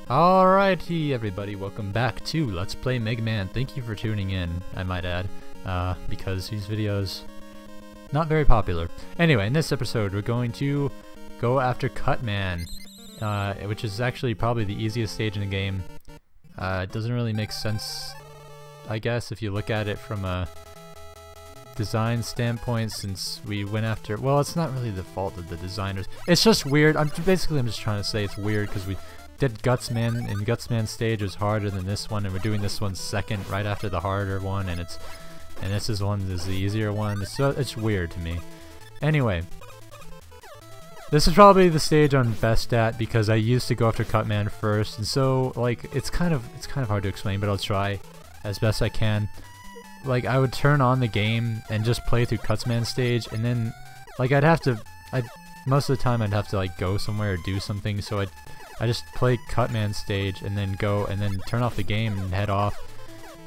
Alrighty everybody, welcome back to Let's Play Mega Man. Thank you for tuning in, I might add, because these videos not very popular. Anyway, in this episode we're going to go after Cutman, which is actually probably the easiest stage in the game. It doesn't really make sense, I guess, if you look at it from a design standpoint, since we went after, well, it's not really the fault of the designers. It's just weird. I'm just trying to say it's weird because we did Gutsman, and Gutsman stage was harder than this one, and we're doing this one second right after the harder one, and this is the easier one. It's weird to me. Anyway, this is probably the stage I'm best at because I used to go after Cutman first, and so like it's kind of hard to explain, but I'll try as best I can. Like, I would turn on the game and just play through Cutman stage, and then like most of the time I'd have to like go somewhere or do something, so I just play Cutman stage and then go and then turn off the game and head off.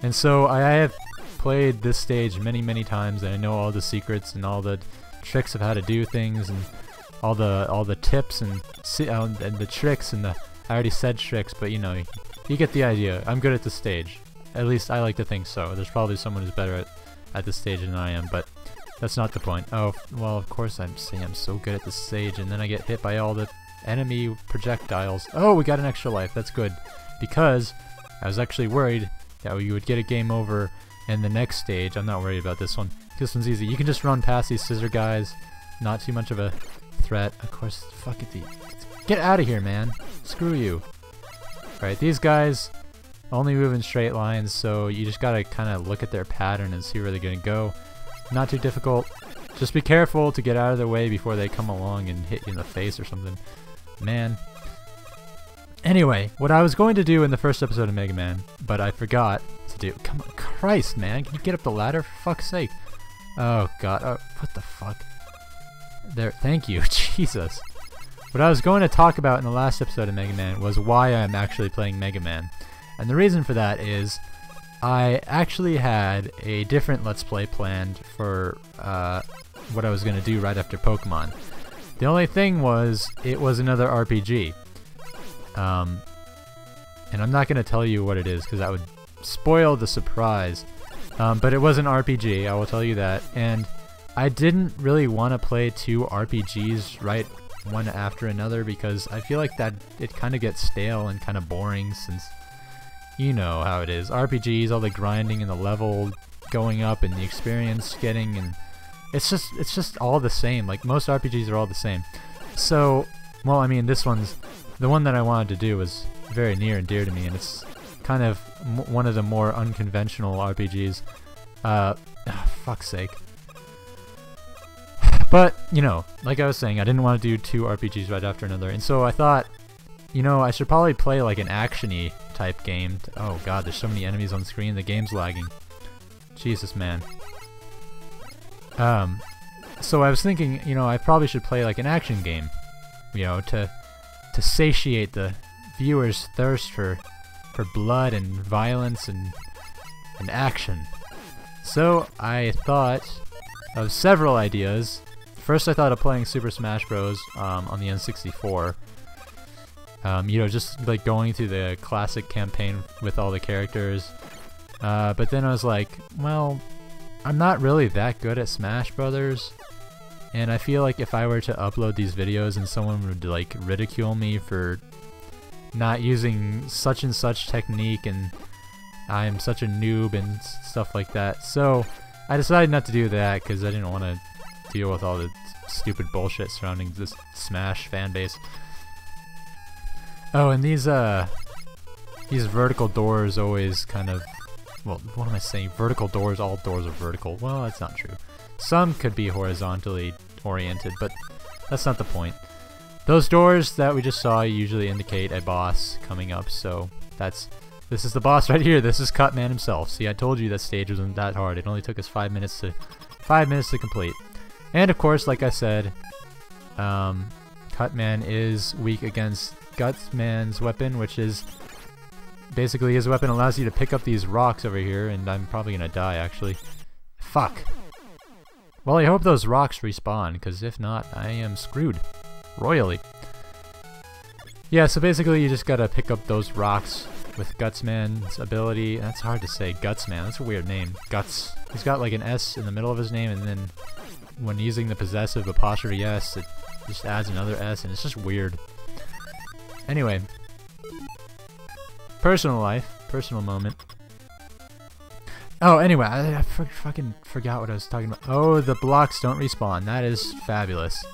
And so I have played this stage many times, and I know all the secrets and all the tricks of how to do things and all the tips and the tricks and I already said tricks, but you know, you get the idea. I'm good at this stage. At least I like to think so. There's probably someone who's better at this stage than I am, but that's not the point. Oh, well, of course I'm saying I'm so good at this stage, and then I get hit by all the enemy projectiles. Oh, we got an extra life. That's good, because I was actually worried that you would get a game over in the next stage. I'm not worried about this one. This one's easy. You can just run past these scissor guys. Not too much of a threat. Of course, fuck it. Get out of here, man. Screw you. Right, these guys only move in straight lines, so you just gotta kind of look at their pattern and see where they're gonna go. Not too difficult. Just be careful to get out of their way before they come along and hit you in the face or something. Man. Anyway, what I was going to do in the first episode of Mega Man, but I forgot to do. Come on, Christ, man. Can you get up the ladder, for fuck's sake? Oh, God. Oh, what the fuck? There. Thank you. Jesus. What I was going to talk about in the last episode of Mega Man was why I'm actually playing Mega Man. And the reason for that is I actually had a different Let's Play planned for what I was going to do right after Pokemon. The only thing was, it was another RPG. And I'm not going to tell you what it is because that would spoil the surprise. But it was an RPG, I will tell you that. And I didn't really want to play two RPGs right one after another because I feel like that it kind of gets stale and kind of boring, since you know how it is. RPGs, all the grinding and the level going up and the experience getting, and it's just all the same. Like, most RPGs are all the same. So, well, I mean, this one's the one that I wanted to do was very near and dear to me, and it's kind of one of the more unconventional RPGs. Fuck's sake. But, you know, like I was saying, I didn't want to do two RPGs right after another, and so I thought, you know, I should probably play like an action-y type game. Oh god, there's so many enemies on screen, the game's lagging. Jesus, man. So I was thinking, you know, I probably should play like an action game, you know, to satiate the viewer's thirst for blood and violence and action. So I thought of several ideas. First, I thought of playing Super Smash Bros. On the N64. You know, just like going through the classic campaign with all the characters. But then I was like, well, I'm not really that good at Smash Brothers, and I feel like if I were to upload these videos and someone would like ridicule me for not using such and such technique and I'm such a noob and stuff like that. So I decided not to do that because I didn't want to deal with all the stupid bullshit surrounding this Smash fan base. Oh, and these vertical doors always kind of, well, what am I saying? Vertical doors, all doors are vertical. Well, that's not true. Some could be horizontally oriented, but that's not the point. Those doors that we just saw usually indicate a boss coming up, so this is the boss right here. This is Cutman himself. See, I told you that stage wasn't that hard. It only took us 5 minutes to complete. And of course, like I said, Cutman is weak against Gutsman's weapon, which is basically his weapon allows you to pick up these rocks over here, and I'm probably gonna die actually. Fuck. Well, I hope those rocks respawn, because if not, I am screwed royally. Yeah, so basically you just gotta pick up those rocks with Gutsman's ability. That's hard to say, Gutsman, that's a weird name. Guts. He's got like an S in the middle of his name, and then when using the possessive apostrophe S, it just adds another S, and it's just weird. Anyway. Personal life. Personal moment. Oh, anyway, I fucking forgot what I was talking about. Oh, the blocks don't respawn. That is fabulous.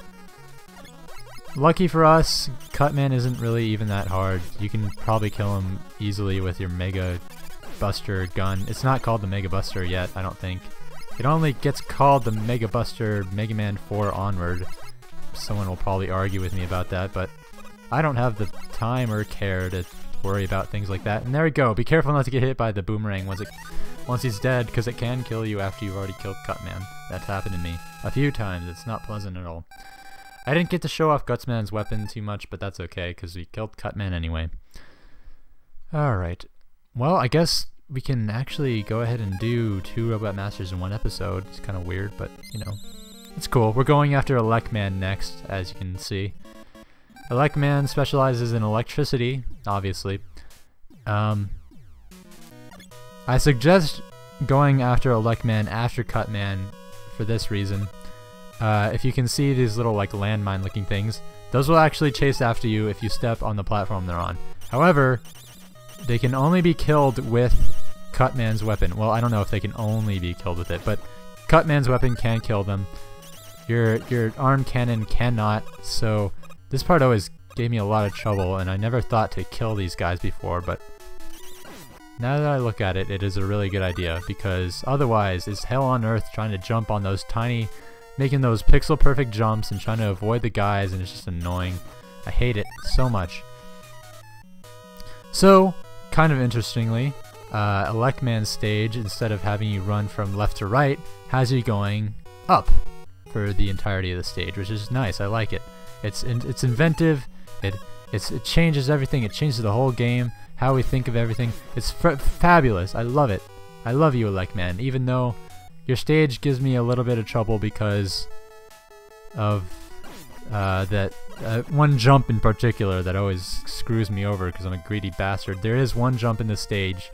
Lucky for us, Cutman isn't really even that hard. You can probably kill him easily with your Mega Buster gun. It's not called the Mega Buster yet, I don't think. It only gets called the Mega Buster Mega Man 4 onward. Someone will probably argue with me about that, but I don't have the time or care to worry about things like that. And there we go. Be careful not to get hit by the boomerang once he's dead, because it can kill you after you've already killed Cutman. That's happened to me a few times. It's not pleasant at all. I didn't get to show off Gutsman's weapon too much, but that's okay, because we killed Cutman anyway. Alright. Well, I guess we can actually go ahead and do 2 Robot Masters in one episode. It's kind of weird, but, you know, it's cool. We're going after Elecman next, as you can see. Elecman specializes in electricity, obviously. I suggest going after Elecman after Cutman for this reason. If you can see these little like landmine looking things, those will actually chase after you if you step on the platform they're on. However, they can only be killed with Cutman's weapon. Well, I don't know if they can only be killed with it, but Cutman's weapon can kill them. Your arm cannon cannot, so this part always gave me a lot of trouble, and I never thought to kill these guys before, but now that I look at it, it is a really good idea, because otherwise it's hell on earth trying to jump on those tiny, making those pixel perfect jumps and trying to avoid the guys, and it's just annoying. I hate it so much. So, kind of interestingly, Elecman's stage, instead of having you run from left to right, has you going up for the entirety of the stage, which is nice. I like it. It's inventive. It changes everything. It changes the whole game, how we think of everything. It's fabulous. I love it. I love you, Elecman, even though your stage gives me a little bit of trouble because of that one jump in particular that always screws me over because I'm a greedy bastard. There is one jump in the stage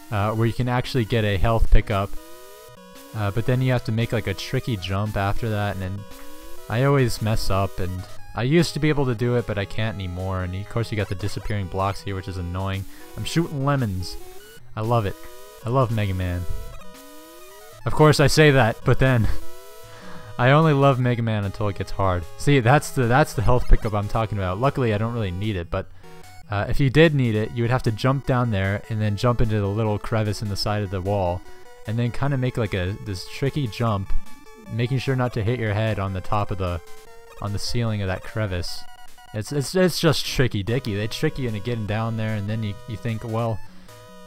where you can actually get a health pickup, but then you have to make like a tricky jump after that, and then I always mess up, and I used to be able to do it, but I can't anymore. And of course you got the disappearing blocks here, which is annoying. I'm shooting lemons. I love it. I love Mega Man. Of course I say that, but then I only love Mega Man until it gets hard. See, that's the health pickup I'm talking about. Luckily I don't really need it, but if you did need it, you would have to jump down there and then jump into the little crevice in the side of the wall, and then kind of make like this tricky jump, making sure not to hit your head on the top of the ceiling of that crevice. It's just tricky dicky. They trick you into getting down there, and then you think, well,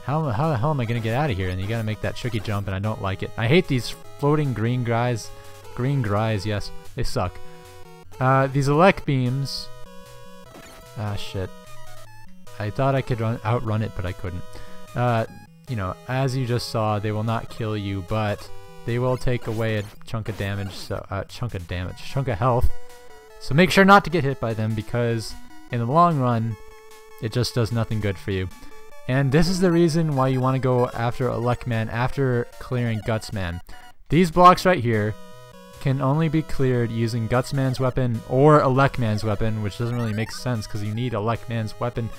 how the hell am I gonna get out of here? And you gotta make that tricky jump, and I don't like it. I hate these floating green guys. Green guys, yes, they suck. These elect beams. Ah, shit. I thought I could outrun it, but I couldn't. You know, as you just saw, they will not kill you, but they will take away a chunk of damage. So, chunk of health. So make sure not to get hit by them, because in the long run, it just does nothing good for you. And this is the reason why you want to go after Elecman after clearing Gutsman. These blocks right here can only be cleared using Gutsman's weapon or Elecman's weapon, which doesn't really make sense because you need Elecman's weapon.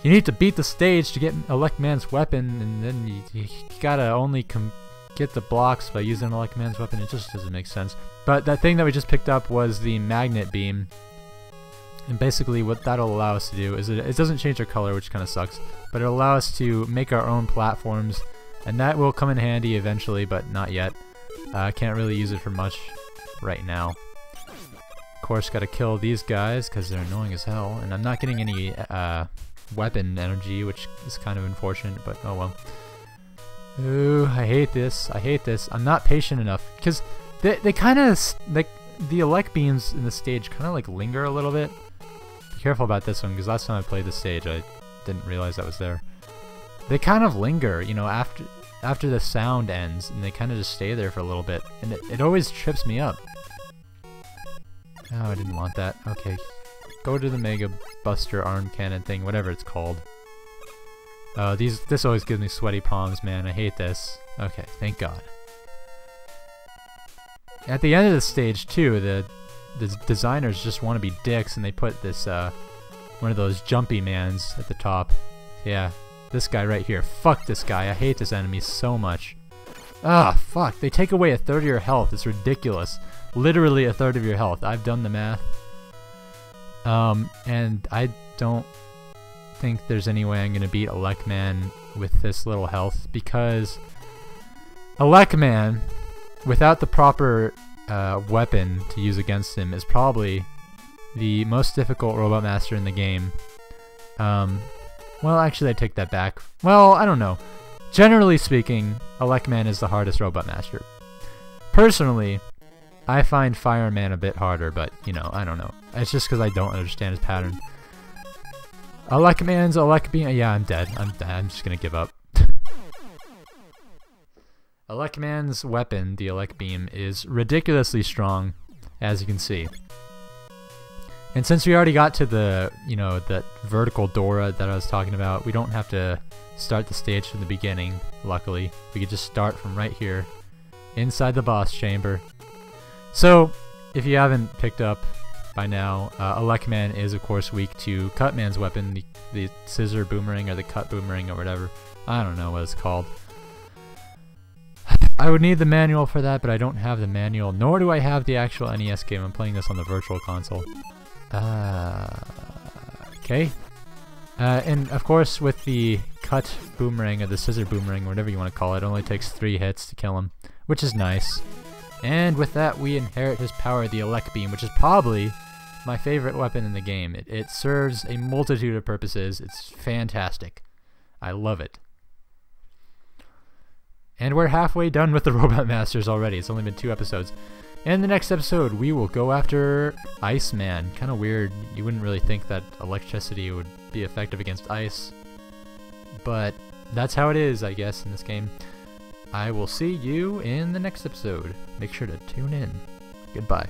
You need to beat the stage to get Elecman's weapon, and then you gotta only get the blocks by using Elecman's weapon. It just doesn't make sense. But that thing that we just picked up was the magnet beam. And basically what that'll allow us to do is it doesn't change our color, which kind of sucks, but it'll allow us to make our own platforms, and that will come in handy eventually, but not yet. I can't really use it for much right now. Of course, gotta kill these guys because they're annoying as hell, and I'm not getting any weapon energy, which is kind of unfortunate, but oh well. Ooh, I hate this. I hate this. I'm not patient enough, because they kind of, like, the elect beams in the stage kind of like linger a little bit. Be careful about this one, because last time I played the stage I didn't realize that was there. They kind of linger, you know, after the sound ends, and they kind of just stay there for a little bit, and it always trips me up. Oh, I didn't want that. Okay. go to the Mega Buster arm cannon thing, whatever it's called. This always gives me sweaty palms, man. I hate this. Okay, thank God. At the end of the stage too, the designers just want to be dicks, and they put this one of those jumpy mans at the top. Yeah, this guy right here. Fuck this guy. I hate this enemy so much. Ah, fuck. They take away a third of your health. It's ridiculous. Literally a third of your health. I've done the math. And I don't think there's any way I'm gonna beat LetsPlayAmen with this little health, because LetsPlayAmen, without the proper weapon to use against him, is probably the most difficult Robot Master in the game. Well, actually I take that back. Well, I don't know. Generally speaking, LetsPlayAmen is the hardest Robot Master. Personally, I find Fireman a bit harder, but, you know, I don't know. It's just because I don't understand his pattern. LetsPlayAmen's Beam. Yeah, I'm dead. I'm just gonna give up. LetsPlayAmen's weapon, the Beam, is ridiculously strong, as you can see. And since we already got to the, you know, that vertical door that I was talking about, we don't have to start the stage from the beginning, luckily. We could just start from right here, inside the boss chamber. So, if you haven't picked up by now, LetsPlayAmen is of course weak to Cutman's weapon, the scissor boomerang or the cut boomerang or whatever. I don't know what it's called. I would need the manual for that, but I don't have the manual, nor do I have the actual NES game. I'm playing this on the Virtual Console. Okay. And of course with the cut boomerang or the scissor boomerang, whatever you want to call it, only takes 3 hits to kill him, which is nice. And with that, we inherit his power, the Beam, which is probably my favorite weapon in the game. It serves a multitude of purposes. It's fantastic. I love it. And we're halfway done with the Robot Masters already. It's only been 2 episodes. In the next episode, we will go after Iceman. Kind of weird. You wouldn't really think that electricity would be effective against ice. But that's how it is, I guess, in this game. I will see you in the next episode. Make sure to tune in. Goodbye.